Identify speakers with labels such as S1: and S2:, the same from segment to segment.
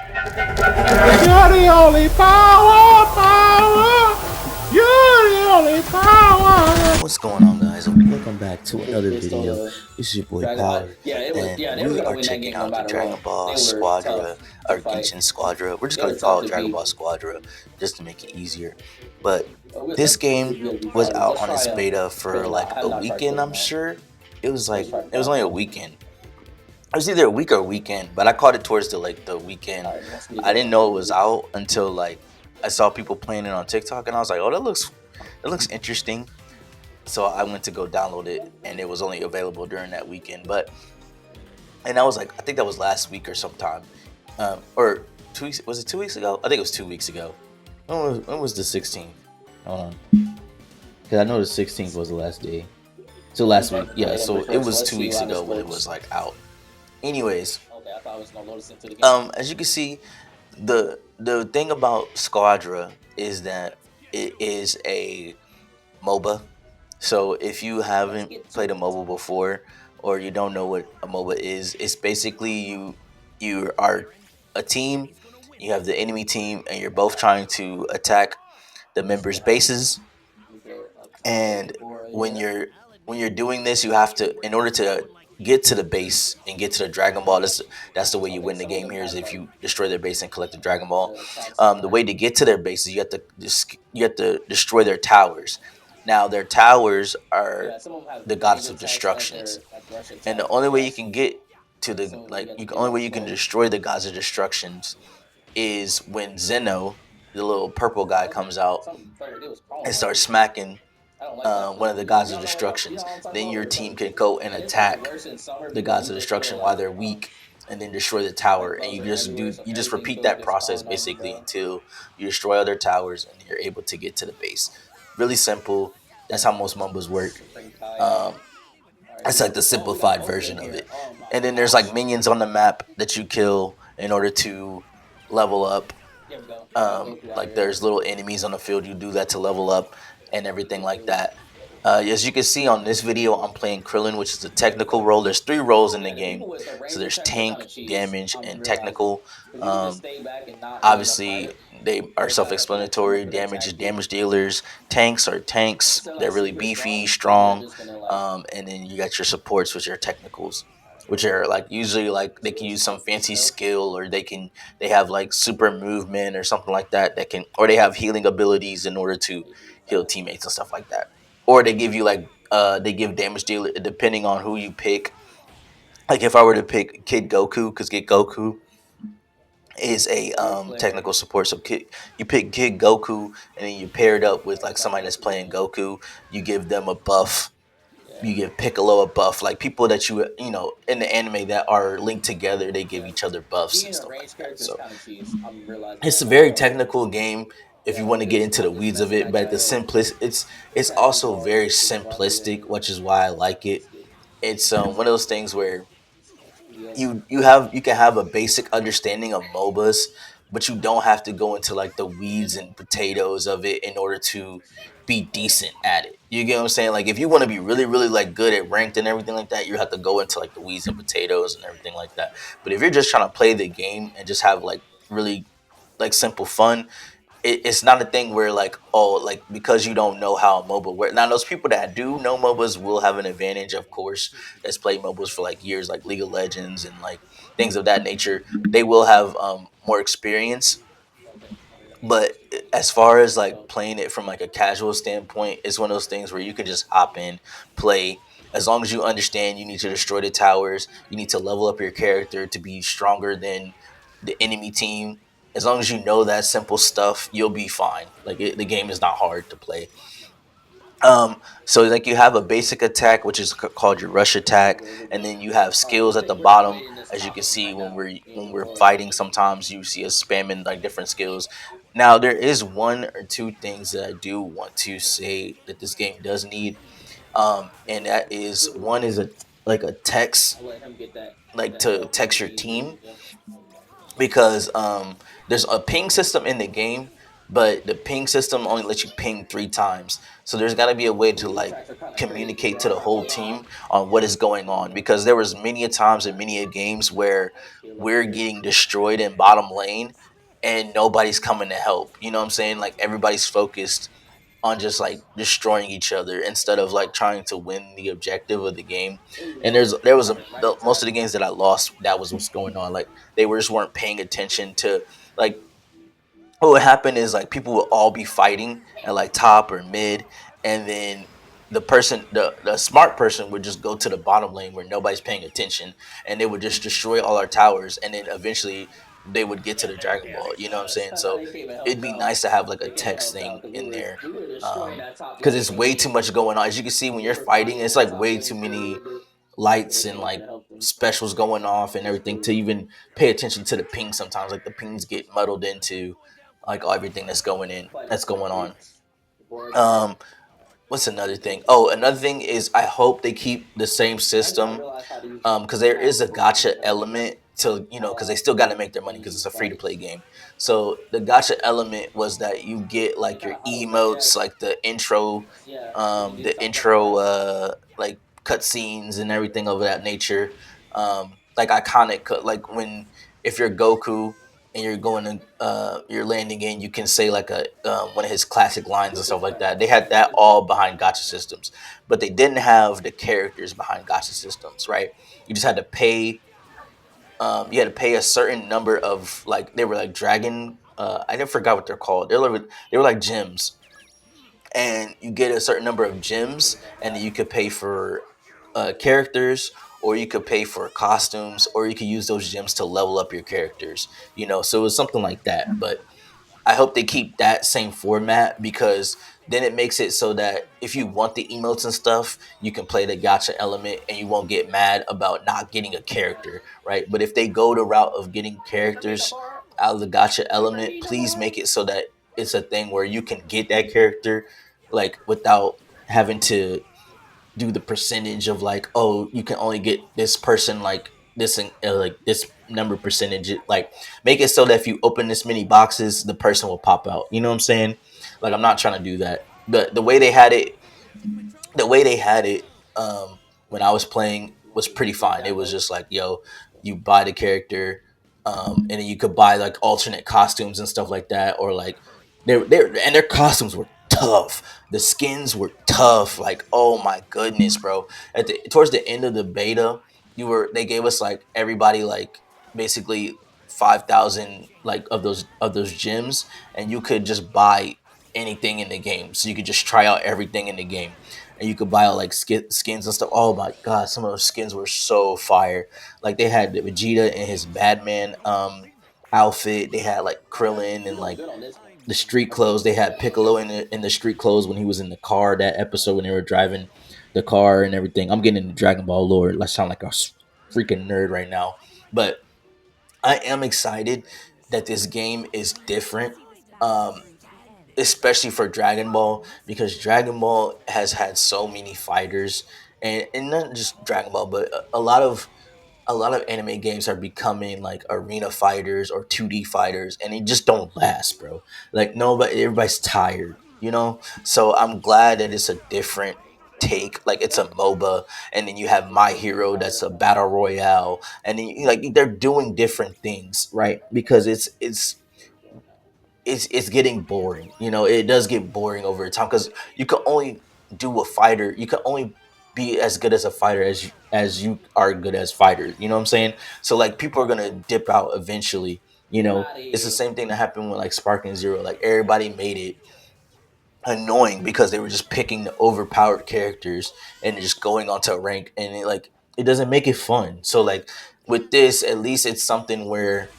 S1: You're the only power. You're the only power. What's going on, guys? Welcome back to another video. This is your boy Power, and we are checking out the Dragon Ball Squadra, or Genshin Squadra. We're just gonna call it Dragon Ball Squadra just to make it easier. But this game was out on its beta for like a weekend. I'm sure it was only a weekend. It was either a week or a weekend, but I caught it towards the weekend. I didn't know it was out until like I saw people playing it on TikTok, and I was like, "Oh, that looks interesting." So I went to go download it, and it was only available during that weekend. And I was like, I think that was last week or sometime, or 2 weeks. Was it 2 weeks ago? I think it was 2 weeks ago. When was the 16th? Hold on, because I know the 16th was the last day. So last week, yeah. So it was 2 weeks ago when it was like out. Anyways, as you can see, the thing about Squadra is that it is a MOBA. So if you haven't played a MOBA before, or you don't know what a MOBA is, it's basically you are a team, you have the enemy team, and you're both trying to attack the members' bases. And when you're doing this, you have to, in order to get to the base and get to the Dragon Ball. That's the way you win the game here, is if you destroy their base and collect the Dragon Ball. The way to get to their base is you have to destroy their towers. Now their towers are the goddess of destructions, and the only way you can get to the only way you can destroy the gods of destructions is when Zeno, the little purple guy, comes out and starts smacking one of the gods of destructions. Then your team can go and attack the gods of destruction while they're weak, and then destroy the tower. And you just repeat that process basically until you destroy other towers and you're able to get to the base. Really simple. That's how most MOBAs work. Um, it's like the simplified version of it. And then there's like minions on the map that you kill in order to level up. Like there's little enemies on the field. You do that to level up and everything like that. As you can see on this video, I'm playing Krillin, which is a technical role. There's 3 roles in the game. So there's tank, damage, and technical. Um, Obviously, they are self-explanatory. Damage is damage dealers. Tanks are tanks. They're really beefy, strong. And then you got your supports, which are technicals, which are like usually like they can use some fancy skill, or they have like super movement or something like that or they have healing abilities in order to heal teammates and stuff like that. Or they give you they give damage dealer depending on who you pick. Like if I were to pick Kid Goku, because Kid Goku is a technical support. So you pick Kid Goku, and then you pair it up with like somebody that's playing Goku. You give them a buff. You give Piccolo a buff. Like people that you know in the anime that are linked together, they give each other buffs and stuff like that. So it's a very technical game if you want to get into the weeds of it. But at the simplest, it's also very simplistic, which is why I like it. It's one of those things where you can have a basic understanding of MOBAs, but you don't have to go into like the weeds and potatoes of it in order to be decent at it. You get what I'm saying? Like if you want to be really, really like good at ranked and everything like that, you have to go into like the weeds and potatoes and everything like that. But if you're just trying to play the game and just have like really like simple fun, it's not a thing where like, oh, like because you don't know how a MOBA works. Now those people that do know MOBAs will have an advantage, of course, that's played MOBAs for like years, like League of Legends and like things of that nature. They will have more experience. But as far as like playing it from like a casual standpoint, it's one of those things where you can just hop in, play. As long as you understand you need to destroy the towers, you need to level up your character to be stronger than the enemy team. As long as you know that simple stuff, you'll be fine. The game is not hard to play. So like you have a basic attack, which is called your rush attack, and then you have skills at the bottom. As you can see, when we're fighting, sometimes you see us spamming like different skills. Now there is 1 or 2 things that I do want to say that this game does need, and that is one is a text, like to text your team, because there's a ping system in the game, but the ping system only lets you ping 3 times. So there's got to be a way to like communicate to the whole team on what is going on, because there was many a times in many a games where we're getting destroyed in bottom lane and nobody's coming to help. You know what I'm saying? Like everybody's focused on just like destroying each other instead of like trying to win the objective of the game. And most of the games that I lost, that was what's going on. Like they were just weren't paying attention to like what would happen is like people would all be fighting at like top or mid, and then the smart person would just go to the bottom lane where nobody's paying attention, and they would just destroy all our towers, and then eventually they would get to the Dragon Ball. You know what I'm saying? So it'd be nice to have like a text thing in there, because it's way too much going on. As you can see when you're fighting, it's like way too many lights and like specials going off and everything to even pay attention to the ping. Sometimes like the pings get muddled into like everything that's going on. um what's another thing? Oh, another thing is I hope they keep the same system, because there is a gotcha element to, because they still got to make their money because it's a free to play game. So the gotcha element was that you get like your emotes, like the intro like cutscenes and everything of that nature, like iconic like when if you're Goku and you're going to you're landing in, you can say like a one of his classic lines and stuff like that. They had that all behind gotcha systems, but they didn't have the characters behind gotcha systems, right? You just had to pay. You had to pay a certain number of like they were like dragon. I never forgot what they're called. They were like gems, and you get a certain number of gems, and then you could pay for characters, or you could pay for costumes, or you could use those gems to level up your characters. So it was something like that. But I hope they keep that same format, because then it makes it so that if you want the emotes and stuff, you can play the gotcha element and you won't get mad about not getting a character, right? But if they go the route of getting characters out of the gotcha element, please make it so that it's a thing where you can get that character like without having to do the percentage of like, oh, you can only get this person like this number percentage. Like make it so that if you open this many boxes, the person will pop out. You know what I'm saying? Like I'm not trying to do that. The way they had it, the way they had it when I was playing was pretty fine. It was just like, yo, you buy the character, and then you could buy like alternate costumes and stuff like that, or like their costumes were tough. The skins were tough. Like, oh my goodness, bro. Towards the end of the beta, they gave us like everybody like basically 5,000 like of those gems, and you could just buy anything in the game. So you could just try out everything in the game, and you could buy like skins and stuff. Oh my god, some of those skins were so fire. Like they had Vegeta in his Batman outfit. They had like Krillin and like the street clothes. They had Piccolo in the street clothes when he was in the car. That episode when they were driving the car and everything. I'm getting into Dragon Ball lore. I sound like a freaking nerd right now, but I am excited that this game is different. Um, Especially for Dragon Ball, because Dragon Ball has had so many fighters, and not just Dragon Ball, but a lot of anime games are becoming like arena fighters or 2D fighters, and they just don't last, bro. Like nobody, everybody's tired, So I'm glad that it's a different take. Like it's a MOBA, and then you have My Hero that's a battle royale, and then like they're doing different things, right? Because it's getting boring. It does get boring over time, because you can only be as good as a fighter as you are good as fighters. You know what I'm saying? So like people are gonna dip out eventually. It's the same thing that happened with like Sparking Zero. Like everybody made it annoying because they were just picking the overpowered characters and just going onto a rank, and it doesn't make it fun. So like with this, at least it's something where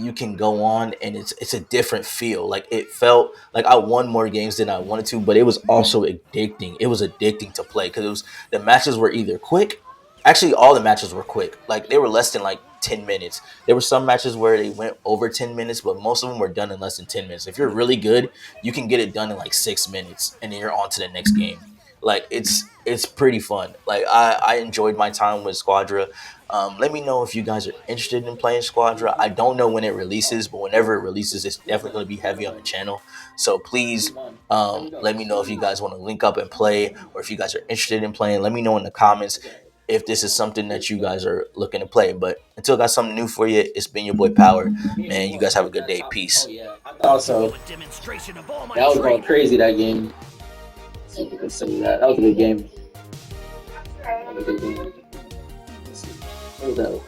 S1: you can go on and it's a different feel. Like it felt like I won more games than I wanted to, but it was also addicting. It was addicting to play because it was the matches were either quick. Actually, all the matches were quick. Like they were less than like 10 minutes. There were some matches where they went over 10 minutes, but most of them were done in less than 10 minutes. If you're really good, you can get it done in like 6 minutes, and then you're on to the next game. Like it's pretty fun. Like I enjoyed my time with Squadra. Let me know if you guys are interested in playing Squadra. I don't know when it releases, but whenever it releases, it's definitely going to be heavy on the channel. So please, let me know if you guys want to link up and play, or if you guys are interested in playing. Let me know in the comments if this is something that you guys are looking to play. But until I got something new for you, it's been your boy Power. Man, you guys have a good day. Peace.
S2: Also, that was going crazy that game. So you can say that. That was a good game. That was a good game. What was that?